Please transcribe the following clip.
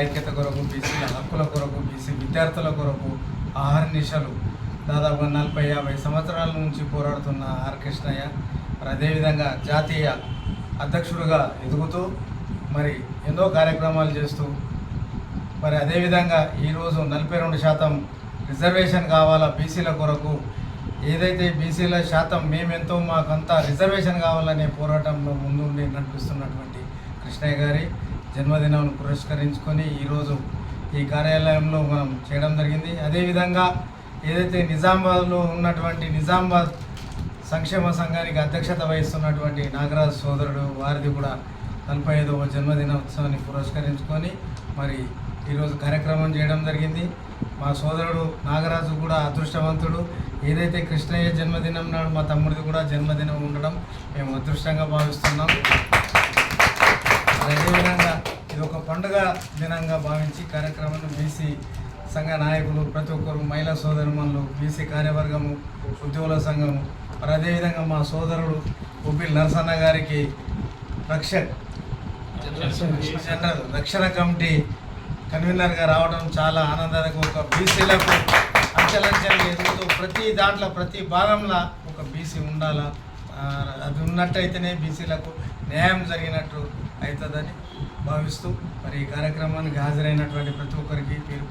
ఐక్యత కొరకు, బీసీల హక్కుల కొరకు, బీసీ విద్యార్థుల కొరకు ఆహర్నిశలు దాదాపు 40-50 సంవత్సరాల నుంచి పోరాడుతున్న ఆర్ కృష్ణయ్య మరి అదేవిధంగా జాతీయ అధ్యక్షుడిగా ఎదుగుతూ మరి ఎన్నో కార్యక్రమాలు చేస్తూ మరి అదేవిధంగా ఈరోజు 42% రిజర్వేషన్ కావాలా బీసీల కొరకు, ఏదైతే బీసీల శాతం మేమెంతో మాకంతా రిజర్వేషన్ కావాలనే పోరాటంలో ముందుండి నడిపిస్తున్నటువంటి కృష్ణయ్య గారి జన్మదినం పురస్కరించుకొని ఈరోజు ఈ కార్యాలయంలో మనం చేయడం జరిగింది. అదేవిధంగా ఏదైతే నిజామాబాద్లో ఉన్నటువంటి నిజామాబాద్ సంక్షేమ సంఘానికి అధ్యక్షత వహిస్తున్నటువంటి నాగరాజు సోదరుడు వారిది కూడా 45వ జన్మదినోత్సవాన్ని పురస్కరించుకొని మరి ఈరోజు కార్యక్రమం చేయడం జరిగింది. మా సోదరుడు నాగరాజు కూడా అదృష్టవంతుడు. ఏదైతే కృష్ణయ్య జన్మదినం నాడు మా తమ్ముడిది కూడా జన్మదినం ఉండడం మేము అదృష్టంగా భావిస్తున్నాం. అదేవిధంగా ఇది ఒక పండుగ దినంగా భావించి కార్యక్రమాన్ని బీసీ సంఘ నాయకులు ప్రతి ఒక్కరు, మహిళా సోదరుమణులు, బీసీ కార్యవర్గము, ఉద్యోగుల సంఘము, మరి అదేవిధంగా మా సోదరుడు ఉబ్బిల్ నరసన్న గారికి రక్షణ కమిటీ కన్వీనర్గా రావడం చాలా ఆనందానికి. ఒక బీసీలకు అంచెలంచెలు ఎదుగుతూ ప్రతి దాంట్లో ప్రతి భాగంలో ఒక బీసీ ఉండాలా, అది ఉన్నట్టయితేనే బీసీలకు న్యాయం జరిగినట్టు అవుతుందని భావిస్తూ మరి ఈ కార్యక్రమానికి హాజరైనటువంటి ప్రతి ఒక్కరికి పేరు